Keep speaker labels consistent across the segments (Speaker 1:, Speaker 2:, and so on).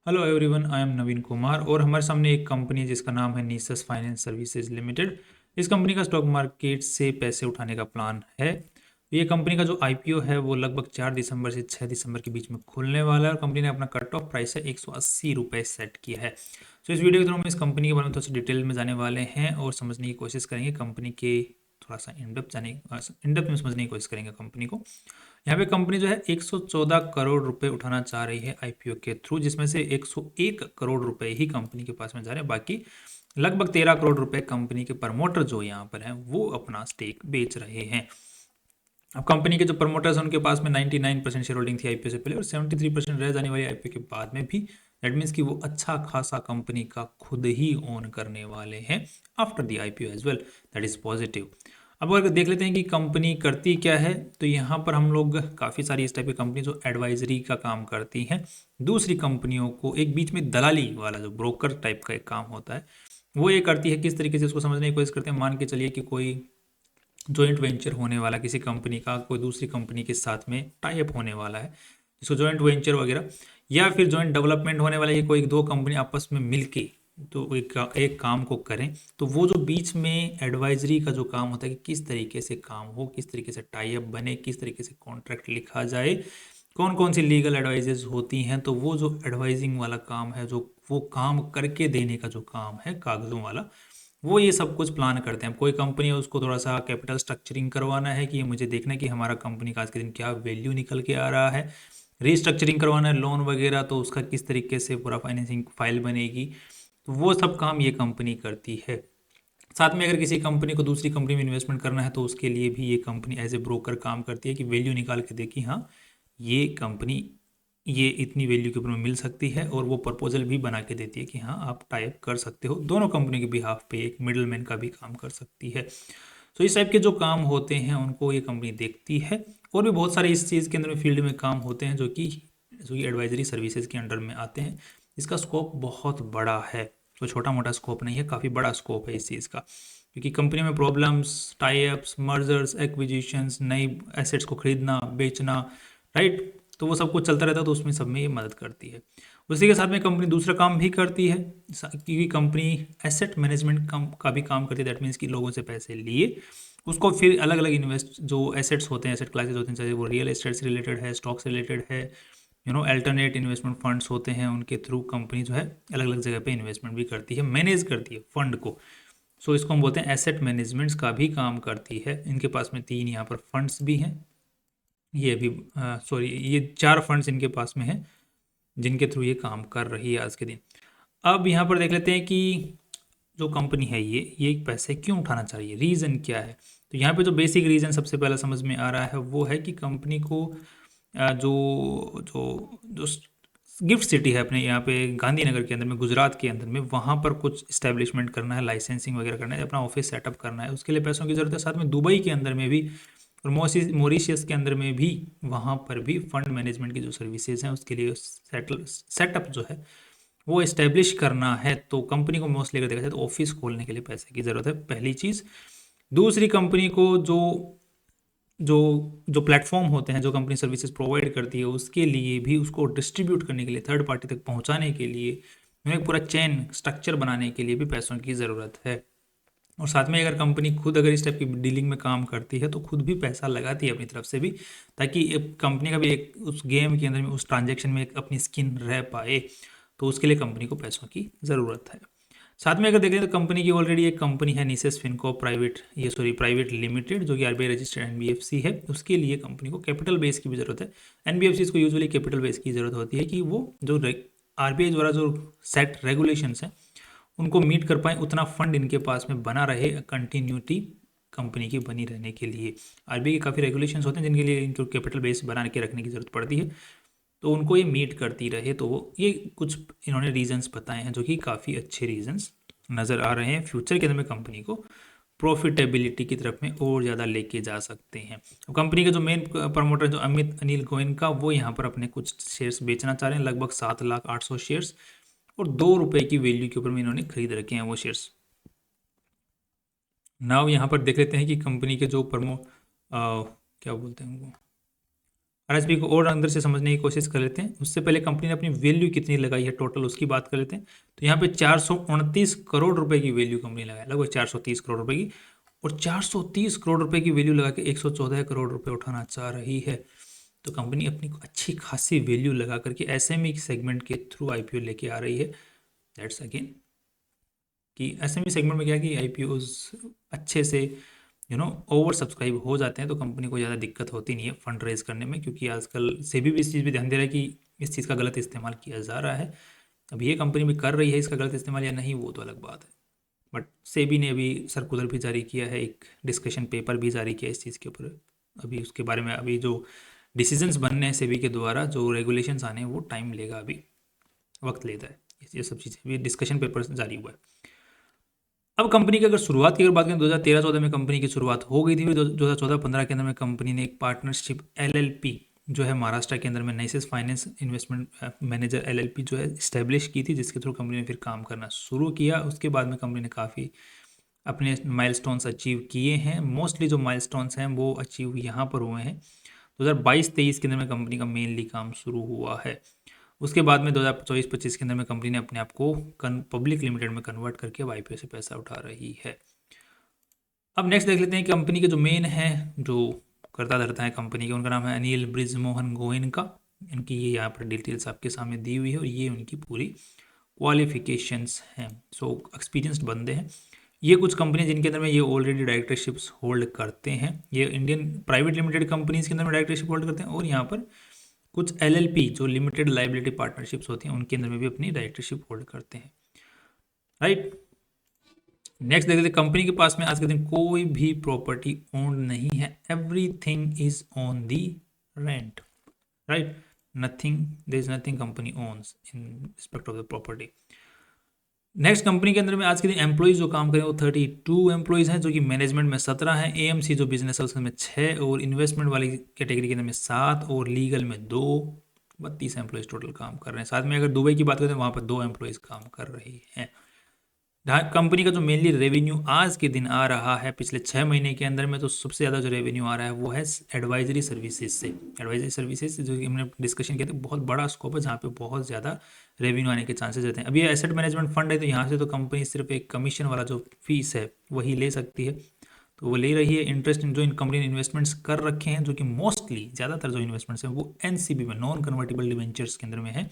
Speaker 1: Hello everyone, I am नवीन कुमार और हमारे सामने एक कंपनी है जिसका नाम है निसस फाइनेंस सर्विसेज लिमिटेड। इस कंपनी का स्टॉक मार्केट से पैसे उठाने का प्लान है। ये कंपनी का जो आईपीओ है वो लगभग 4 दिसंबर से 6 दिसंबर के बीच में खुलने वाला है और कंपनी ने अपना कट ऑफ प्राइस है 180 रुपये सेट किया है। तो इस वीडियो के थ्रू हम इस कंपनी के बारे में थोड़ा सा डिटेल में जाने वाले हैं और समझने की कोशिश करेंगे कंपनी के, थोड़ा सा इन डेप्थ में समझने की कोशिश करेंगे कंपनी को। यहाँ पे कंपनी जो है 114 करोड़ रुपए उठाना चाह रही है आईपीओ के थ्रू, जिसमें से 101 करोड़ रुपए ही कंपनी के पास में जा रहे हैं। बाकी लगभग 13 करोड़ रुपए कंपनी के प्रमोटर जो यहाँ पर हैं वो अपना स्टेक बेच रहे हैं। अब कंपनी के जो प्रमोटर्स हैं उनके पास में 99% शेयर होल्डिंग थी आईपीओ से पहले और 73% रह जाने वाली आईपीओ के बाद में भी। दैट मीन्स कि वो अच्छा खासा कंपनी का खुद ही ओन करने वाले हैं after the IPO as well. That is positive. अब अगर देख लेते हैं कि कंपनी करती क्या है, तो यहाँ पर हम लोग काफ़ी सारी इस टाइप की कंपनी जो एडवाइजरी का काम करती हैं, दूसरी कंपनियों को एक बीच में दलाली वाला जो ब्रोकर टाइप का एक काम होता है वो ये करती है। किस तरीके से इसको समझने की कोशिश करते हैं, मान के चलिए कि कोई जॉइंट वेंचर होने वाला किसी कंपनी का कोई दूसरी कंपनी के साथ में टाई अप होने वाला है, जिसको जॉइंट वेंचर वगैरह, या फिर जॉइंट डेवलपमेंट होने वाला है कि कोई दो कंपनी आपस में मिलके तो एक काम को करें। तो वो जो बीच में एडवाइजरी का जो काम होता है कि किस तरीके से काम हो, किस तरीके से टाई अप बने, किस तरीके से कॉन्ट्रैक्ट लिखा जाए, कौन कौन सी लीगल एडवाइजेज होती हैं, तो वो जो एडवाइजिंग वाला काम है, जो वो काम करके देने का जो काम है कागज़ों वाला, वो ये सब कुछ प्लान करते हैं। कोई कंपनी है उसको थोड़ा सा कैपिटल स्ट्रक्चरिंग करवाना है कि मुझे देखना है कि हमारा कंपनी का आज के दिन क्या वैल्यू निकल के आ रहा है, रीस्ट्रक्चरिंग करवाना है लोन वगैरह, तो उसका किस तरीके से पूरा फाइनेंसिंग फाइल बनेगी, तो वो सब काम ये कंपनी करती है। साथ में अगर किसी कंपनी को दूसरी कंपनी में इन्वेस्टमेंट करना है तो उसके लिए भी ये कंपनी एज ए ब्रोकर काम करती है कि वैल्यू निकाल के देखी, हाँ ये कंपनी ये इतनी वैल्यू के ऊपर में मिल सकती है, और वो प्रपोजल भी बना के देती है कि हाँ आप टाइप कर सकते हो, दोनों कंपनी के बिहाफ पे एक मिडलमैन का भी काम कर सकती है। तो इस टाइप के जो काम होते हैं उनको ये कंपनी देखती है। और भी बहुत सारे इस चीज़ के अंदर में फील्ड में काम होते हैं जो कि एडवाइजरी सर्विसेज के अंडर में आते हैं। इसका स्कोप बहुत बड़ा है, कोई छोटा मोटा स्कोप नहीं है, काफ़ी बड़ा स्कोप है इस चीज़ का, क्योंकि कंपनी में problems, tie ups, mergers, acquisitions, नई एसेट्स को खरीदना बेचना, राइट, तो वो सब कुछ चलता रहता है, तो उसमें सब में ये मदद करती है। उसी के साथ में कंपनी दूसरा काम भी करती है, क्योंकि कंपनी एसेट मैनेजमेंट का भी काम करती है। दैट मीन्स कि लोगों से पैसे लिए उसको फिर अलग अलग इन्वेस्ट जो एसेट्स होते हैं, एसेट क्लासेस होते हैं, चाहे वो रियल एस्टेट से रिलेटेड है, स्टॉक से रिलेटेड है, अल्टरनेट इन्वेस्टमेंट फंड्स होते हैं, उनके थ्रू कंपनी जो है अलग अलग जगह पे इन्वेस्टमेंट भी करती है, मैनेज करती है फंड को। सो इसको हम बोलते हैं एसेट मैनेजमेंट्स का भी काम करती है। इनके पास में 3 यहाँ पर फंड्स भी हैं, ये भी सॉरी ये 4 फंड्स इनके पास में हैं जिनके थ्रू ये काम कर रही है आज के दिन। अब यहाँ पर देख लेते हैं कि जो कंपनी है ये पैसे क्यों उठाना चाहिए, रीज़न क्या है। तो यहाँ पे जो बेसिक रीज़न सबसे पहला समझ में आ रहा है वो है कि कंपनी को जो जो जो गिफ्ट सिटी है अपने यहाँ पे गांधीनगर के अंदर में, गुजरात के अंदर में, वहाँ पर कुछ इस्टेब्लिशमेंट करना है, लाइसेंसिंग वगैरह करना है, अपना ऑफिस सेटअप करना है, उसके लिए पैसों की ज़रूरत है। साथ में दुबई के अंदर में भी और मॉरिशियस के अंदर में भी, वहाँ पर भी फंड मैनेजमेंट की जो सर्विसेज हैं उसके लिए सेटअप जो है वो इस्टेब्लिश करना है। तो कंपनी को मोस्टली अगर देखा जाए तो ऑफिस खोलने के लिए पैसे की ज़रूरत है, पहली चीज़। दूसरी, कंपनी को जो जो जो प्लेटफॉर्म होते हैं जो कंपनी सर्विसेज प्रोवाइड करती है उसके लिए भी, उसको डिस्ट्रीब्यूट करने के लिए, थर्ड पार्टी तक पहुंचाने के लिए, एक पूरा चेन स्ट्रक्चर बनाने के लिए भी पैसों की ज़रूरत है। और साथ में अगर कंपनी खुद अगर इस टाइप की डीलिंग में काम करती है तो खुद भी पैसा लगाती है अपनी तरफ से भी, ताकि कंपनी का भी एक उस गेम के अंदर में, उस ट्रांजेक्शन में एक अपनी स्किन रह पाए, तो उसके लिए कंपनी को पैसों की ज़रूरत है। साथ में अगर देखें तो कंपनी की ऑलरेडी एक कंपनी है निसेस फिनको प्राइवेट लिमिटेड, जो कि आरबीआई रजिस्टर्ड एनबीएफसी है। उसके लिए कंपनी को कैपिटल बेस की भी ज़रूरत है। एनबीएफसी को यूजुअली कैपिटल बेस की ज़रूरत होती है कि वो जो आरबीआई द्वारा जो सेट रेगुलेशंस हैं उनको मीट कर पाए, उतना फंड इनके पास में बना रहे, कंटिन्यूटी कंपनी की बनी रहने के लिए। आरबीआई के काफ़ी रेगुलेशंस होते हैं जिनके लिए इनको कैपिटल बेस बना के रखने की ज़रूरत पड़ती है, तो उनको ये मीट करती रहे। तो ये कुछ इन्होंने रीजंस बताए हैं जो कि काफ़ी अच्छे रीजंस नज़र आ रहे हैं, फ्यूचर के अंदर में कंपनी को प्रॉफिटेबिलिटी की तरफ में और ज़्यादा लेके जा सकते हैं। अब कंपनी के जो मेन प्रमोटर जो अमित अनिल गोयनका, वो यहाँ पर अपने कुछ शेयर्स बेचना चाह रहे हैं, लगभग 7,800 शेयर्स, और 2 रुपए की वैल्यू के ऊपर में इन्होंने खरीद रखे हैं वो शेयर्स। नाउ यहाँ पर देख लेते हैं कि कंपनी के जो क्या बोलते हैं वो आरएसपी को और अंदर से समझने की कोशिश कर लेते हैं। उससे पहले कंपनी ने अपनी वैल्यू कितनी लगाई है टोटल, उसकी बात कर लेते हैं। तो यहाँ पे 429 करोड़ रुपए की वैल्यू कंपनी लगाई, लगभग 430 करोड़ रुपए की। और 430 करोड़ रुपए की वैल्यू लगा के 114 करोड़ रुपए उठाना चाह रही है। तो कंपनी अपनी अच्छी खासी वैल्यू लगा करके एसएमई सेगमेंट के थ्रू आईपीओ लेके आ रही है। दैट्स अगेन कि एसएमई सेगमेंट में क्या है कि आईपीओज अच्छे से ओवर सब्सक्राइब हो जाते हैं, तो कंपनी को ज़्यादा दिक्कत होती नहीं है फंड रेज करने में, क्योंकि आजकल सेबी भी इस चीज़ पे ध्यान दे रहा है कि इस चीज़ का गलत इस्तेमाल किया जा रहा है। अब ये कंपनी भी कर रही है इसका गलत इस्तेमाल या नहीं, वो तो अलग बात है। बट सेबी ने अभी सर्कुलर भी जारी किया है, एक डिस्कशन पेपर भी जारी किया इस चीज़ के ऊपर। अभी उसके बारे में अभी जो डिसीजंस बनने हैं सेबी के द्वारा, जो रेगुलेशंस आने हैं, वो टाइम लेगा, अभी वक्त लेता है। ये सब चीज़ें अभी डिस्कशन पेपर जारी हुआ है। अब कंपनी की अगर शुरुआत की अगर बात करें, 2013-14 में कंपनी की शुरुआत हो गई थी। 2014-15 के अंदर में कंपनी ने एक पार्टनरशिप एलएलपी जो है महाराष्ट्र के अंदर में नाइसिस फाइनेंस इन्वेस्टमेंट मैनेजर एलएलपी जो है इस्टेब्लिश की थी, जिसके थ्रू कंपनी ने फिर काम करना शुरू किया। उसके बाद में कंपनी ने काफ़ी अपने माइलस्टोन्स अचीव किए हैं। मोस्टली जो माइलस्टोन्स हैं वो अचीव यहाँ पर हुए हैं। 2022-23 के अंदर में कंपनी का मेनली काम शुरू हुआ है। उसके बाद में 2024-25 के अंदर में कंपनी ने अपने आप को पब्लिक लिमिटेड में कन्वर्ट करके अब आईपीओ से पैसा उठा रही है। अब नेक्स्ट देख लेते हैं कंपनी के जो मेन है, जो करता धरता है कंपनी के, उनका नाम है अनिल ब्रिजमोहन गोयनका। इनकी ये यहाँ पर डिटेल्स आपके सामने दी हुई है और ये उनकी पूरी क्वालिफिकेशंस हैं। सो एक्सपीरियंस्ड बंदे हैं ये। कुछ कंपनी जिनके अंदर में ये ऑलरेडी डायरेक्टरशिप्स होल्ड करते हैं, ये इंडियन प्राइवेट लिमिटेड कंपनीज के अंदर में डायरेक्टरशिप होल्ड करते हैं, और यहाँ पर कुछ एलएलपी जो लिमिटेड लाइबिलिटी पार्टनरशिप्स होती हैं उनके अंदर में भी अपनी डायरेक्टरशिप होल्ड करते हैं, राइट। नेक्स्ट देखते हैं, कंपनी के पास में आज के दिन कोई भी प्रॉपर्टी ओन्ड नहीं है। Everything is on the rent, right. Nothing, there is nothing company owns in respect of the property. Next company के अंदर में आज के दिन एम्प्लॉइज जो काम करें वो 32 एम्प्लॉइज हैं, जो कि मैनेजमेंट में 17 हैं, एएमसी जो बिजनेस है उसमें 6, और इन्वेस्टमेंट वाली कैटेगरी के अंदर में 7, और लीगल में 2, 32 एम्प्लॉइज टोटल काम कर रहे हैं। साथ में अगर दुबई की बात करें तो वहाँ पर 2 एम्प्लॉइज काम कर रही हैं। कंपनी का जो मेनली रेवेन्यू आज के दिन आ रहा है पिछले 6 महीने के अंदर में, तो सबसे ज़्यादा जो रेवेन्यू आ रहा है वो है एडवाइजरी सर्विसेज से। एडवाइजरी सर्विसेज जो कि हमने डिस्कशन किया था, बहुत बड़ा स्कोप है जहाँ पे बहुत ज़्यादा रेवेन्यू आने के चांसेस रहते हैं। अभी ये एसेट मैनेजमेंट फंड है, तो यहाँ से तो कंपनी सिर्फ एक कमीशन वाला जो फीस है वही ले सकती है, तो वो ले रही है। इंटरेस्ट जो इन कंपनी ने इन्वेस्टमेंट्स कर रखे हैं, जो कि मोस्टली ज़्यादातर जो इन्वेस्टमेंट्स हैं वो एनसीबी में, नॉन कन्वर्टिबल डिवेंचर्स के अंदर में है,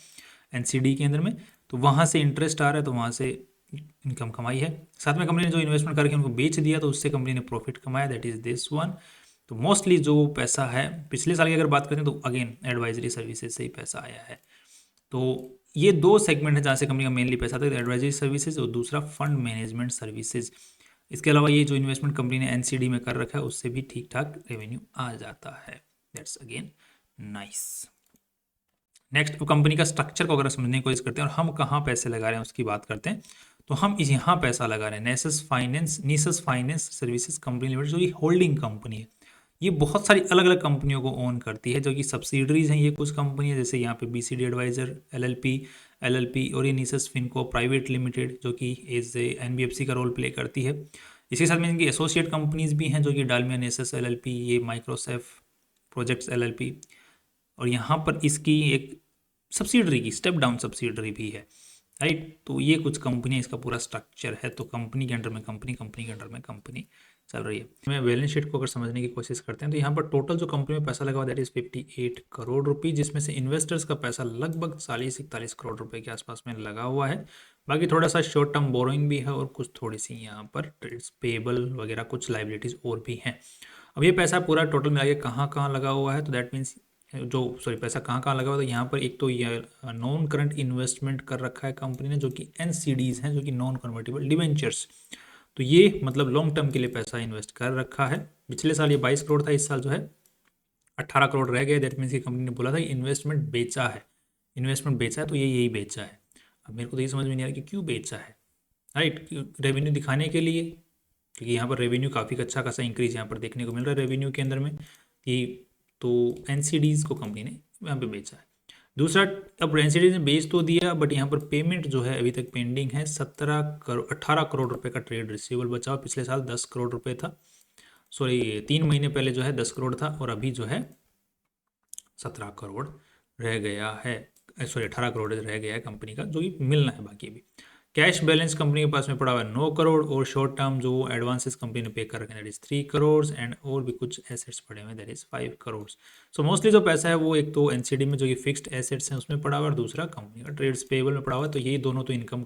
Speaker 1: एनसीडी के अंदर में, तो वहाँ से इंटरेस्ट आ रहा है, तो वहाँ से इनकम कमाई है। साथ में कंपनी ने जो इन्वेस्टमेंट करके उनको बेच दिया, तो उससे कंपनी ने प्रॉफिट कमाया, दैट इज दिस वन। तो मोस्टली जो पैसा है पिछले साल की अगर बात करें तो अगेन एडवाइजरी सर्विसेज से ही पैसा आया है। तो ये 2 सेगमेंट है जहाँ से कंपनी का मेनली पैसा आता है, एडवाइजरी सर्विसेज और दूसरा फंड मैनेजमेंट सर्विसेज। इसके अलावा ये जो इन्वेस्टमेंट कंपनी ने एनसीडी में कर रखा है उससे भी ठीक ठाक रेवेन्यू आ जाता है, that's again nice. Next company का स्ट्रक्चर को अगर समझने की कोशिश करते हैं और हम कहाँ पैसे लगा रहे हैं उसकी बात करते हैं, तो हम यहाँ पैसा लगा रहे हैं नीसस फाइनेंस सर्विसेज कंपनी लिमिटेड, जो कि होल्डिंग कंपनी है। ये बहुत सारी अलग अलग कंपनियों को ओन करती है, जो कि सब्सिडरीज हैं ये कुछ कंपनियां, जैसे यहाँ पे बीसीडी एडवाइजर एलएलपी और ये नीसस फिनको प्राइवेट लिमिटेड, जो कि एज ए एनबीएफसी का रोल प्ले करती है। इसके साथ में इनकी एसोसिएट कंपनीज भी हैं, जो कि डालमिया नेसस एलएलपी, ये माइक्रोसॉफ्ट प्रोजेक्ट्स एलएलपी, और यहाँ पर इसकी एक सब्सिडरी की स्टेप डाउन सब्सिडरी भी है, राइट। तो ये कुछ कंपनी, इसका पूरा स्ट्रक्चर है। तो कंपनी के अंडर में कंपनी के अंडर में कंपनी चल रही है। मैं बैलेंस शीट को अगर समझने की कोशिश करते हैं, तो यहाँ पर टोटल जो कंपनी में पैसा लगा हुआ दैट इज 58 करोड़ रुपये, जिसमें से इन्वेस्टर्स का पैसा लगभग 40-41 करोड़ रुपये के आसपास में लगा हुआ है। बाकी थोड़ा सा शॉर्ट टर्म बोरोइंग भी है, और कुछ थोड़ी सी यहाँ पर ट्रेड्स पेबल वगैरह कुछ लाइबिलिटीज़ और भी हैं। अब ये पैसा पूरा टोटल मिला के कहाँ कहाँ लगा हुआ है, तो दैट मीन्स पैसा कहाँ कहाँ लगा हुआ, तो यहाँ पर एक तो ये नॉन करंट इन्वेस्टमेंट कर रखा है कंपनी ने, जो कि एनसीडीज हैं, जो कि नॉन कन्वर्टिबल डिवेंचर्स। तो ये मतलब लॉन्ग टर्म के लिए पैसा इन्वेस्ट कर रखा है। पिछले साल ये 22 करोड़ था, इस साल जो है 18 करोड़ रह गए। दैट मीन्स की कंपनी ने बोला था इन्वेस्टमेंट बेचा है, तो ये यही बेचा है। अब मेरे को तो ये समझ में नहीं आ रहा कि क्यों बेचा है, राइट। रेवेन्यू दिखाने के लिए, क्योंकि यहाँ पर रेवेन्यू काफ़ी अच्छा खासा इंक्रीज यहाँ पर देखने को मिल रहा है रेवेन्यू के अंदर में, कि तो एनसीडीज को कंपनी ने यहाँ पे बेचा है। दूसरा, अब एनसीडीज ने बेच तो दिया, बट यहाँ पर पेमेंट जो है अभी तक पेंडिंग है। 18 करोड़ रुपए का ट्रेड रिसीवेबल बचा हुआ। पिछले साल 10 करोड़ रुपए था, सॉरी 3 महीने पहले जो है 10 करोड़ था, और अभी जो है 17 करोड़ रह गया है, सॉरी 18 करोड़ रह गया है कंपनी का, जो कि मिलना है बाकी भी। कैश बैलेंस कंपनी के पास में पड़ा हुआ है 9 करोड़, और शॉर्ट टर्म जो एडवांसेस कंपनी ने पे कर रखे हैं दैट इज 3 करोड़, एंड और भी कुछ एसेट्स पड़े हुए हैं that is 5 crore. So mostly जो पैसा है वो एक तो एनसीडी में जो कि फिक्स्ड एसेट्स हैं उसमें पड़ा हुआ है, और दूसरा कंपनी का ट्रेड्स पेबल में पड़ा हुआ है। तो ये दोनों तो इनकम,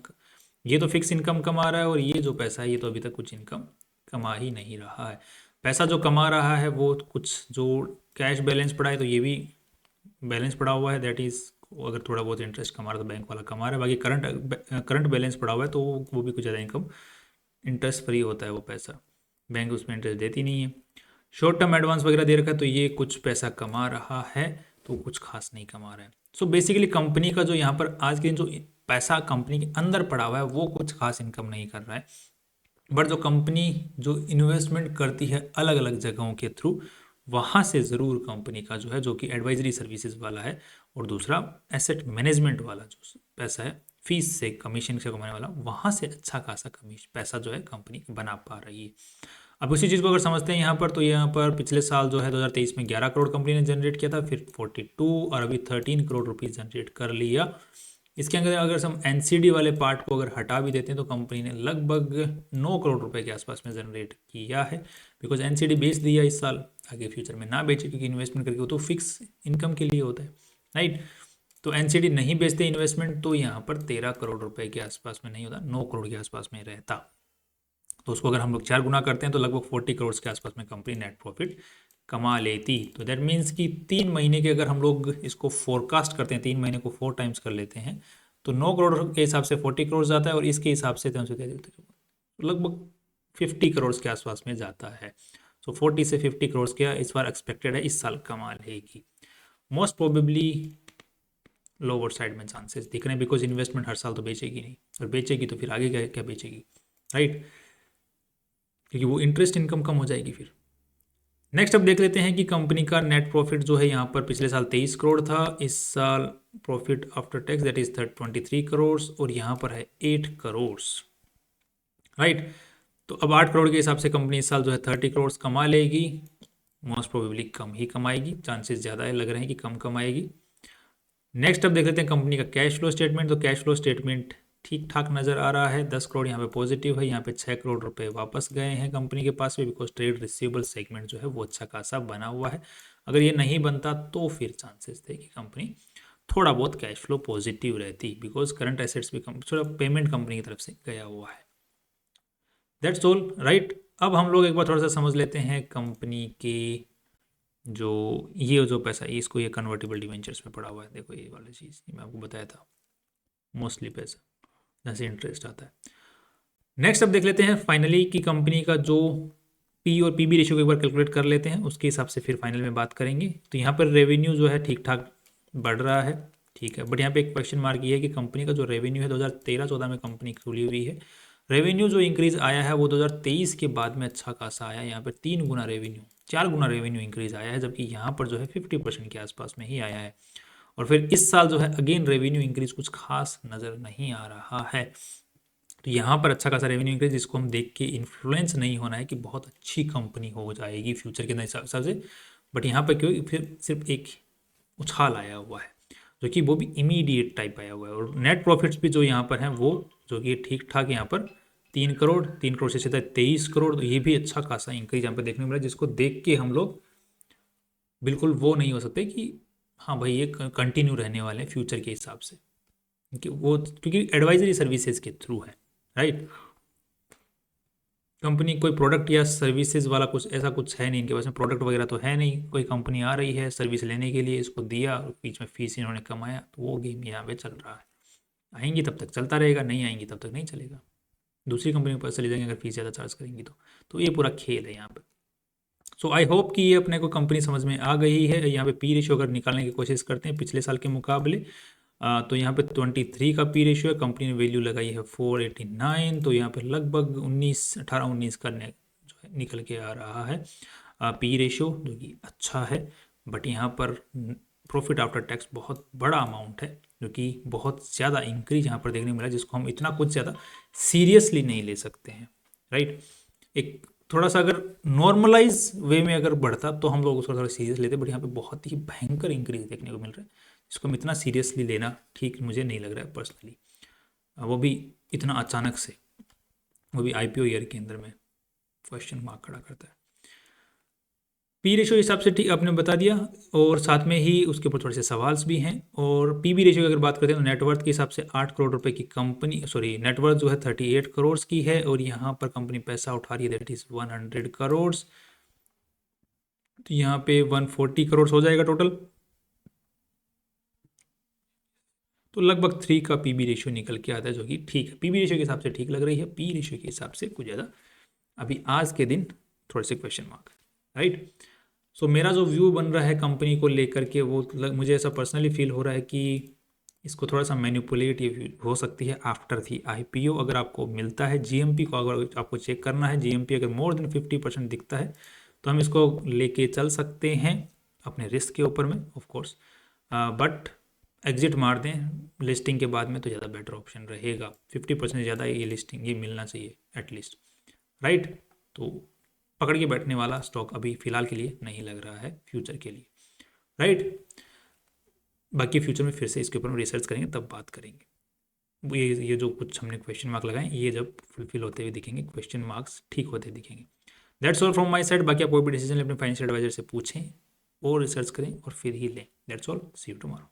Speaker 1: ये तो फिक्स इनकम कमा रहा है, और ये जो पैसा है ये तो अभी तक कुछ इनकम कमा ही नहीं रहा है। पैसा जो कमा रहा है वो कुछ जो कैश बैलेंस पड़ा है तो ये भी बैलेंस पड़ा हुआ है दैट इज़, अगर थोड़ा बहुत इंटरेस्ट कमा रहा है तो बैंक वाला कमा रहा है, बाकी करंट बैलेंस पड़ा हुआ है तो वो भी कुछ ज़्यादा इनकम, इंटरेस्ट फ्री होता है वो पैसा, बैंक उसमें इंटरेस्ट देती नहीं है। शॉर्ट टर्म एडवांस वगैरह दे रखा है तो ये कुछ पैसा कमा रहा है, तो कुछ खास नहीं कमा रहा है। सो बेसिकली कंपनी का जो यहाँ पर आज के दिन जो पैसा कंपनी के अंदर पड़ा हुआ है वो कुछ खास इनकम नहीं कर रहा है, बट जो कंपनी जो इन्वेस्टमेंट करती है अलग अलग जगहों के थ्रू, वहाँ से ज़रूर कंपनी का जो है, जो कि एडवाइजरी सर्विसेज वाला है, और दूसरा एसेट मैनेजमेंट वाला जो पैसा है फीस से कमीशन से कमाने वाला, वहाँ से अच्छा खासा कमीशन पैसा जो है कंपनी बना पा रही है। अब उसी चीज़ को अगर समझते हैं यहाँ पर, तो यहाँ पर पिछले साल जो है 2023 में 11 करोड़ कंपनी ने जनरेट किया था, फिर 42 और अभी 13 करोड़ रुपीज़ जनरेट कर लिया। इसके अंदर अगर हम एनसीडी वाले पार्ट को अगर हटा भी देते हैं तो कंपनी ने लगभग 9 करोड़ रुपए के आसपास में जनरेट किया है, बिकॉज एनसीडी बेच दिया इस साल, आगे फ्यूचर में ना बेचे क्योंकि इन्वेस्टमेंट करके वो तो फिक्स इनकम के लिए होता है, राइट। तो एनसीडी नहीं बेचते इन्वेस्टमेंट, तो यहाँ पर 13 करोड़ रुपए के आसपास में नहीं होता, 9 करोड़ के आसपास में रहता। तो उसको अगर हम लोग 4 गुना करते हैं तो लगभग 40 करोड़ के आसपास में कंपनी नेट प्रॉफिट कमा लेती। तो दैट मीन्स कि 3 महीने के अगर हम लोग इसको फोरकास्ट करते हैं, 3 महीने को 4 टाइम्स कर लेते हैं, तो 9 करोड़ के हिसाब से 40 करोड़ जाता है, और इसके हिसाब से लगभग 50 करोड़ के आसपास में जाता है। सो 40 से 50 करोड़ के इस बार एक्सपेक्टेड है इस साल कमा लेगी। मोस्ट प्रोबेबली लोअर साइड में चांसेस दिख रहे हैं, बिकॉज इन्वेस्टमेंट हर साल तो बेचेगी नहीं, और बेचेगी तो फिर आगे क्या क्या बेचेगी, राइट, क्योंकि वो इंटरेस्ट इनकम कम हो जाएगी फिर। नेक्स्ट अब देख लेते हैं कि कंपनी का नेट प्रॉफिट जो है यहाँ पर पिछले साल 23 करोड़ था, इस साल profit after tax that is 23 crore, और यहाँ पर है 8 करोड़, राइट। तो अब 8 करोड़ के हिसाब से कंपनी इस साल जो है 30 करोड़ कमा लेगी, मोस्ट प्रोबेबली कम ही कमाएगी, चांसेस ज़्यादा है, लग रहे हैं कि कम कमाएगी। नेक्स्ट अब देख लेते हैं कंपनी का कैश फ्लो स्टेटमेंट। तो कैश फ्लो स्टेटमेंट ठीक ठाक नज़र आ रहा है, 10 करोड़ यहाँ पे पॉजिटिव है, यहाँ पे 6 करोड़ रुपए वापस गए हैं कंपनी के पास में, बिकॉज ट्रेड रिसीवेबल सेगमेंट जो है वो अच्छा खासा बना हुआ है। अगर ये नहीं बनता तो फिर चांसेस थे कि कंपनी थोड़ा बहुत कैश फ्लो पॉजिटिव रहती, बिकॉज करंट एसेट्स भी थोड़ा पेमेंट कंपनी की तरफ से गया हुआ है। That's all, right. अब हम लोग एक बार थोड़ा सा समझ लेते हैं कंपनी के जो ये जो पैसा है इसको, ये कन्वर्टेबल डिवेंचर्स में पड़ा हुआ है, देखो ये वाली चीज़ मैं आपको बताया था, मोस्टली पैसा जहाँ से इंटरेस्ट आता है। नेक्स्ट अब देख लेते हैं फाइनली कि कंपनी का जो पी और पीबी रेशियो को एक बार कैलकुलेट कर लेते हैं, उसके हिसाब से फिर फाइनल में बात करेंगे। तो यहाँ पर रेवेन्यू जो है ठीक ठाक बढ़ रहा है, ठीक है, बट यहाँ पे एक क्वेश्चन मार्क ये है कि कंपनी का जो रेवेन्यू है 2013-14 में कंपनी खुली हुई है, रेवेन्यू जो इंक्रीज आया है वो 2023 के बाद में अच्छा खासा आया है, यहाँ पर 3 गुना रेवेन्यू 4 गुना रेवेन्यू इंक्रीज आया है, जबकि यहाँ पर जो है 50% के आसपास में ही आया है। और फिर इस साल जो है अगेन रेवेन्यू इंक्रीज कुछ खास नज़र नहीं आ रहा है। तो यहाँ पर अच्छा खासा रेवेन्यू इंक्रीज, जिसको हम देख के इन्फ्लुएंस नहीं होना है कि बहुत अच्छी कंपनी हो जाएगी फ्यूचर के हिसाब से, बट यहाँ पर क्यों फिर सिर्फ एक उछाल आया हुआ है, जो कि वो भी इमीडिएट टाइप आया हुआ है। और नेट प्रॉफिट्स भी जो यहाँ पर हैं वो जो कि ठीक ठाक यहाँ पर 3 करोड़ से सीधा 23 करोड़, तो ये भी अच्छा खासा इंक्रीज यहाँ पर देखने को मिला, जिसको देख के हम लोग बिल्कुल वो नहीं हो सकते कि हाँ भाई ये कंटिन्यू रहने वाले हैं फ्यूचर के हिसाब से, क्योंकि एडवाइजरी सर्विसेज के थ्रू है, राइट। कंपनी कोई प्रोडक्ट या सर्विसेज वाला कुछ ऐसा कुछ है नहीं, इनके पास में प्रोडक्ट वगैरह तो है नहीं, कोई कंपनी आ रही है सर्विस लेने के लिए, इसको दिया और बीच में फीस इन्होंने कमाया, तो वो गेम यहाँ पे चल रहा है। आएंगी तब तक चलता रहेगा, नहीं आएंगी तब तक नहीं चलेगा, दूसरी कंपनी के पास चले जाएंगे अगर फीस ज़्यादा चार्ज करेंगी तो ये पूरा खेल है यहाँ पर। सो आई होप कि ये अपने को कंपनी समझ में आ गई है। यहाँ पे पी रेशियो अगर निकालने की कोशिश करते हैं पिछले साल के मुकाबले, तो यहाँ पे 23 का पी रेशियो है, कंपनी ने वैल्यू लगाई है 489, तो यहाँ पे लगभग 18-19 करने जो है निकल के आ रहा है पी रेशियो, जो कि अच्छा है। बट यहाँ पर प्रॉफिट आफ्टर टैक्स बहुत बड़ा अमाउंट है, जो कि बहुत ज़्यादा इंक्रीज यहाँ पर देखने को मिला, जिसको हम इतना कुछ ज़्यादा सीरियसली नहीं ले सकते हैं, राइट। एक थोड़ा सा अगर नॉर्मलाइज वे में अगर बढ़ता तो हम लोग उसको थोड़ा सीरियस लेते, बट यहाँ पे बहुत ही भयंकर इंक्रीज देखने को मिल रहा है, जिसको हम इतना सीरियसली लेना ठीक मुझे नहीं लग रहा है पर्सनली, वो भी इतना अचानक से, वो भी आईपीओ ईयर के अंदर में क्वेश्चन मार्क खड़ा करता है। पी रेशियो के हिसाब से ठीक आपने बता दिया, और साथ में ही उसके ऊपर थोड़े से सवाल भी हैं। और पीबी रेशियो की अगर बात करते हैं तो नेटवर्थ के हिसाब से 8 करोड़ रुपए की कंपनी, सॉरी नेटवर्थ जो है 38 करोड़ की है, और यहाँ पर कंपनी पैसा उठा रही है दैट इज 100 करोड़, तो यहाँ पे 140 करोड़ हो जाएगा टोटल, तो लगभग 3 का पीबी रेशियो निकल के आता है, जो कि ठीक है, पीबी रेशियो के हिसाब से ठीक लग रही है, पी रेशियो के हिसाब से कुछ ज़्यादा अभी आज के दिन थोड़े से क्वेश्चन मार्क, राइट। सो मेरा जो व्यू बन रहा है कंपनी को लेकर के, वो मुझे ऐसा पर्सनली फील हो रहा है कि इसको थोड़ा सा मैनिपुलेटिव हो सकती है आफ्टर दी आईपीओ। अगर आपको मिलता है जीएमपी को, अगर आपको चेक करना है जीएमपी अगर मोर देन 50% दिखता है तो हम इसको लेके चल सकते हैं अपने रिस्क के ऊपर में, ऑफ कोर्स, बट एग्जिट मार दें लिस्टिंग के बाद में तो ज़्यादा बेटर ऑप्शन रहेगा। 50% ज़्यादा ये लिस्टिंग ये मिलना चाहिए एटलीस्ट, राइट। तो पकड़ के बैठने वाला स्टॉक अभी फिलहाल के लिए नहीं लग रहा है फ्यूचर के लिए, राइट। बाकी फ्यूचर में फिर से इसके ऊपर रिसर्च करेंगे तब बात करेंगे। ये जो कुछ हमने क्वेश्चन मार्क लगाए ये जब फुलफिल होते हुए दिखेंगे, क्वेश्चन मार्क्स ठीक होते दिखेंगे। That's all from my side. बाकी आप कोई भी डिसीजन अपने फाइनेंशियल एडवाइजर से पूछें और रिसर्च करें और फिर ही लें। That's all, see you tomorrow.